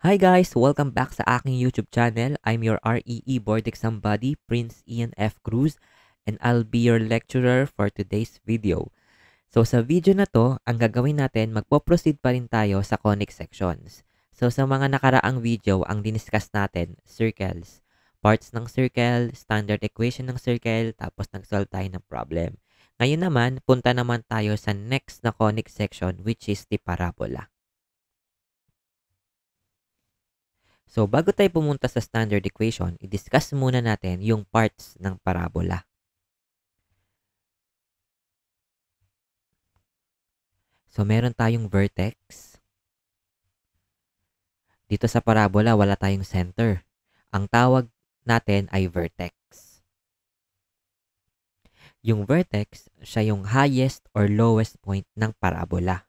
Hi guys! Welcome back sa aking YouTube channel. I'm your REE Board Exam Buddy, Prince Ian F. Cruz, and I'll be your lecturer for today's video. So sa video na to, ang gagawin natin, magpo-proceed pa rin tayo sa conic sections. So sa mga nakaraang video, ang diniscuss natin, circles, parts ng circle, standard equation ng circle, tapos nag-solve tayo ng problem. Ngayon naman, punta naman tayo sa next na conic section, which is the parabola. So, bago tayo pumunta sa standard equation, i-discuss muna natin yung parts ng parabola. So, meron tayong vertex. Dito sa parabola, wala tayong center. Ang tawag natin ay vertex. Yung vertex, siya yung highest or lowest point ng parabola.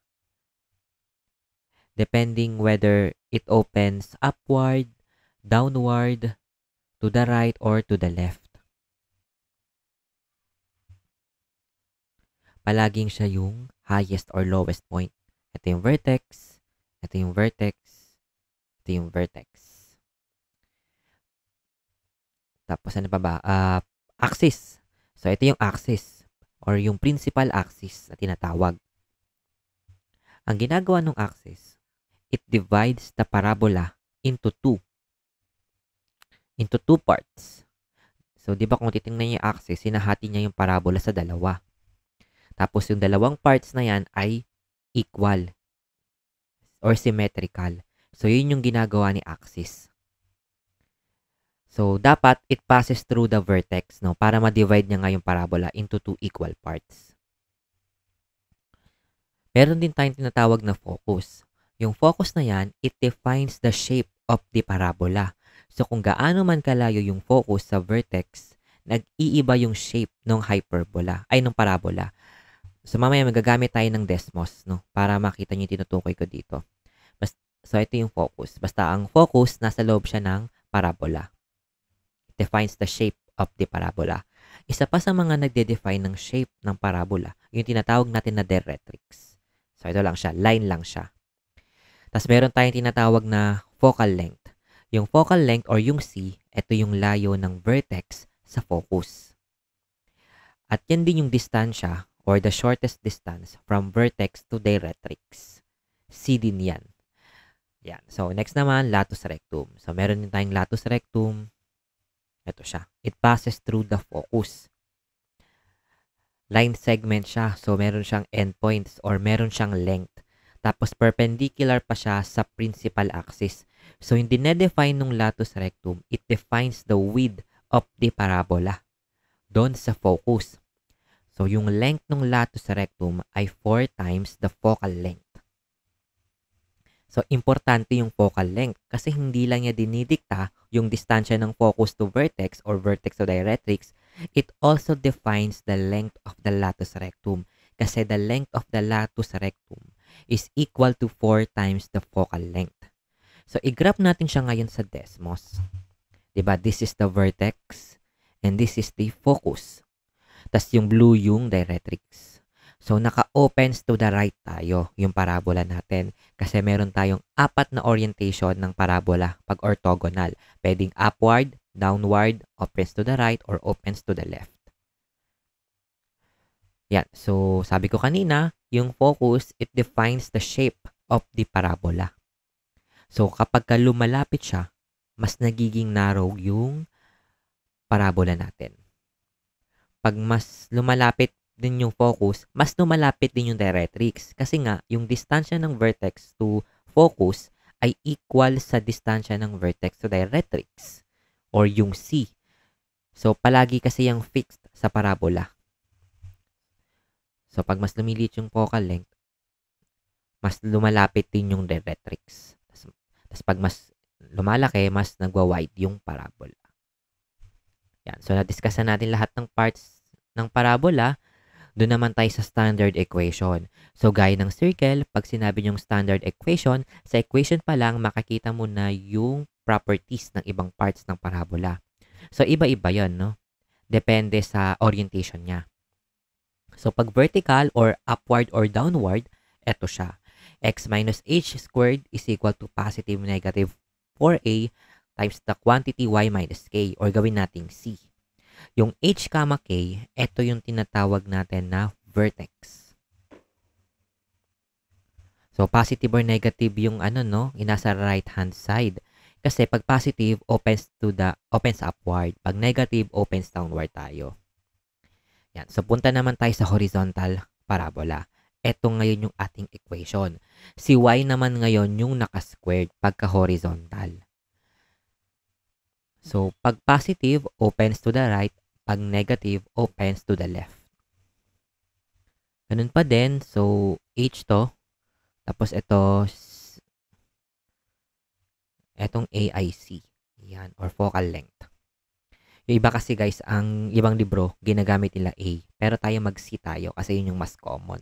Depending whether it opens upward, downward, to the right, or to the left. Palaging siya yung highest or lowest point. Ito yung vertex, ito yung vertex, ito yung vertex. Tapos ano pa ba? Axis. So, ito yung axis or yung principal axis na tinatawag. Ang ginagawa ng axis, it divides the parabola into two parts. So, di ba kung titingnan niyo yung axis, sinahati niya yung parabola sa dalawa. Tapos, yung dalawang parts na yan ay equal or symmetrical. So, yun yung ginagawa ni axis. So, dapat it passes through the vertex, no? Para ma-divide niya nga yung parabola into two equal parts. Meron din tayong tinatawag na focus. Yung focus na yan, it defines the shape of the parabola. So, kung gaano man kalayo yung focus sa vertex, nag-iiba yung shape ng hyperbola, ay ng parabola. So, mamaya magagamit tayo ng Desmos, no? Para makita nyo yung tinutukoy ko dito. So, ito yung focus. Basta ang focus, nasa loob siya ng parabola. It defines the shape of the parabola. Isa pa sa mga nagde-define ng shape ng parabola, yung tinatawag natin na directrix. So, ito lang siya. Line lang siya. Tapos, meron tayong tinatawag na focal length. Yung focal length or yung C, ito yung layo ng vertex sa focus. At yan din yung distansya or the shortest distance from vertex to directrix. C din yan. Yan. So, next naman, latus rectum. So, meron din tayong latus rectum. Ito siya. It passes through the focus. Line segment siya. So, meron siyang endpoints or meron siyang length. Tapos, perpendicular pa siya sa principal axis. So, yung dinedefine ng latus rectum, it defines the width of the parabola doon sa focus. So, yung length ng latus rectum ay 4 times the focal length. So, importante yung focal length kasi hindi lang niya dinidikta yung distansya ng focus to vertex or vertex to directrix. It also defines the length of the latus rectum kasi the length of the latus rectum is equal to 4 times the focal length. So, i-graph natin siya ngayon sa Desmos. Diba? This is the vertex and this is the focus. Tas yung blue yung directrix. So, naka-opens to the right tayo yung parabola natin kasi meron tayong 4 na orientation ng parabola pag orthogonal. Pwedeng upward, downward, opens to the right, or opens to the left. Yan. So, sabi ko kanina, yung focus, it defines the shape of the parabola. So, kapag lumalapit siya, mas nagiging narrow yung parabola natin. Pag mas lumalapit din yung focus, mas lumalapit din yung directrix. Kasi nga, yung distansya ng vertex to focus ay equal sa distansya ng vertex to directrix or yung C. So, palagi kasi yung fixed sa parabola. So, pag mas lumilit yung focal length, mas lumalapit din yung directrix. Tapos, pag mas lumalaki, mas nagwa-wide yung parabola. Yan. So, na-discuss na natin lahat ng parts ng parabola. Doon naman tayo sa standard equation. So, gaya ng circle, pag sinabi nyong standard equation, sa equation pa lang, makakita mo na yung properties ng ibang parts ng parabola. So, iba-iba yun, no? Depende sa orientation niya. So, pag vertical or upward or downward, eto siya. X minus h squared is equal to positive, negative 4a times the quantity y minus k, or gawin nating c. Yung h comma k, ito yung tinatawag natin na vertex. So, positive or negative yung nasa right hand side. Kasi pag positive, opens upward. Pag negative, opens downward tayo. Yan. So, punta naman tayo sa horizontal parabola. Ito ngayon yung ating equation. Si y naman ngayon yung naka-squared pagka horizontal. So, pag positive, opens to the right. Pag negative, opens to the left. Ganun pa din. So, h to. Tapos etong AIC. Yan, or focal length. Yung iba kasi guys, ang ibang libro, ginagamit nila A. Pero tayo mag-C tayo kasi yun yung mas common.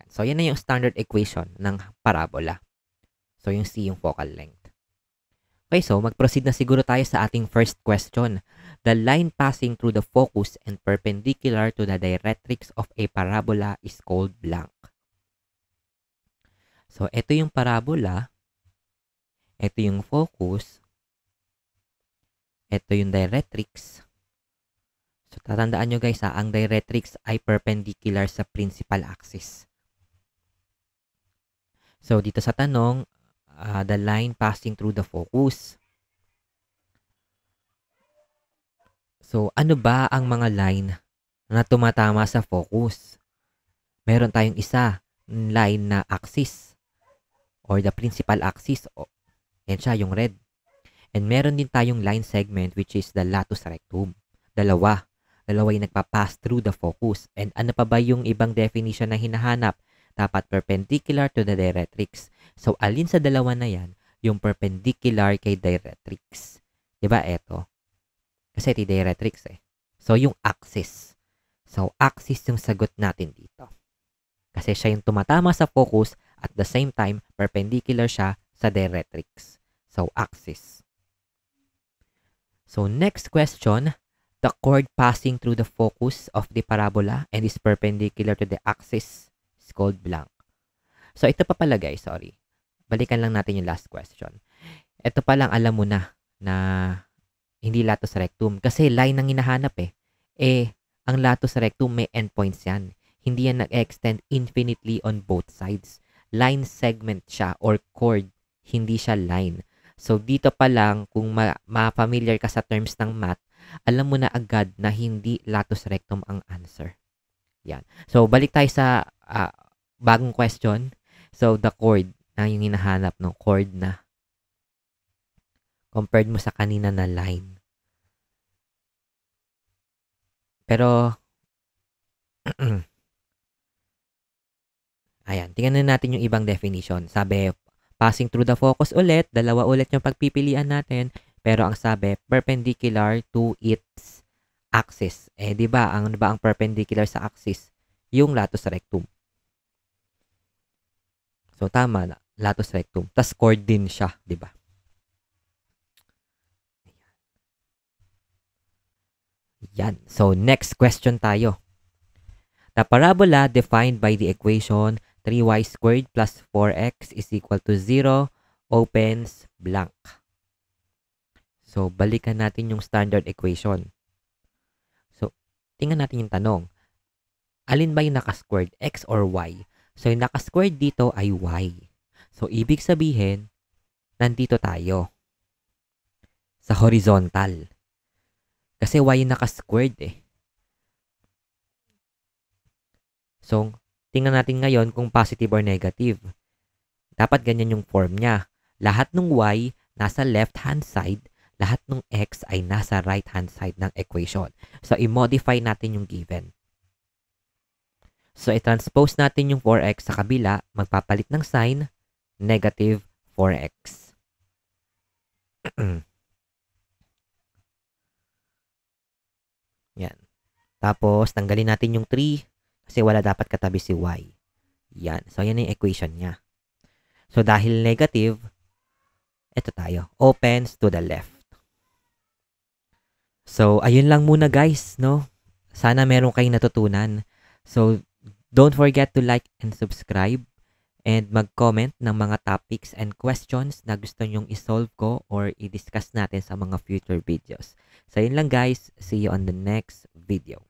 So, yan na yung standard equation ng parabola. So, yung C yung focal length. Okay, so mag-proceed na siguro tayo sa ating first question. The line passing through the focus and perpendicular to the directrix of a parabola is called blank. So, ito yung parabola. Ito yung focus. Ito yung directrix. So, tatandaan nyo guys ang directrix ay perpendicular sa principal axis. So, dito sa tanong, the line passing through the focus. So, ano ba ang mga line na tumatama sa focus? Meron tayong isa, line na axis or the principal axis. Yan siya, yung red. And meron din tayong line segment which is the latus rectum. Dalawa yung nagpa-pass through the focus. And ano pa ba yung ibang definition na hinahanap? Dapat perpendicular to the directrix. So, alin sa dalawa na yan, yung perpendicular kay directrix. Diba, eto? Kasi ito directrix eh. So, yung axis. So, axis yung sagot natin dito. Kasi siya yung tumatama sa focus at the same time, perpendicular siya sa directrix. So, axis. So, next question. The chord passing through the focus of the parabola and is perpendicular to the axis is called blank. So, ito pa pala guys, sorry. Balikan lang natin yung last question. Ito pa lang alam mo na hindi latus rectum. Kasi line ang hinahanap eh. Ang latus rectum may endpoints yan. Hindi yan nag-extend infinitely on both sides. Line segment siya or chord. Hindi siya line. So, dito pa lang, kung ma-familiar ka sa terms ng math, alam mo na agad na hindi latus rectum ang answer. Yan. So, balik tayo sa bagong question. So, the chord na yung hinahanap, no? Chord na. Compared mo sa kanina na line. Pero, ayan, tingnan na natin yung ibang definition. Sabi, passing through the focus ulit, dalawa ulit yung pagpipilian natin, pero ang sabi, perpendicular to its axis. Di ba, ang perpendicular sa axis? Yung latus rectum. So, tama na, latus rectum. Tas chord din siya, di ba? Yan. So, next question tayo. The parabola defined by the equation 3y squared plus 4x is equal to 0 opens blank. So, balikan natin yung standard equation. So, tingnan natin yung tanong. Alin ba yung naka-squared, x or y? So, yung naka-squared dito ay y. So, ibig sabihin, nandito tayo sa horizontal. Kasi y yung naka-squared eh. So, tingnan natin ngayon kung positive or negative. Dapat ganyan yung form niya. Lahat ng y nasa left-hand side, lahat ng x ay nasa right-hand side ng equation. So, i-modify natin yung given. So, i-transpose natin yung 4x sa kabila, magpapalit ng sign, negative 4x. Yan. Tapos, tanggalin natin yung 3 kasi wala dapat katabi si y. Yan. So, yan yung equation niya. So, dahil negative, ito tayo. Opens to the left. So, ayun lang muna guys, no? Sana meron kayong natutunan. So, don't forget to like and subscribe. And mag-comment ng mga topics and questions na gusto nyong isolve ko or i-discuss natin sa mga future videos. So yun lang guys, see you on the next video.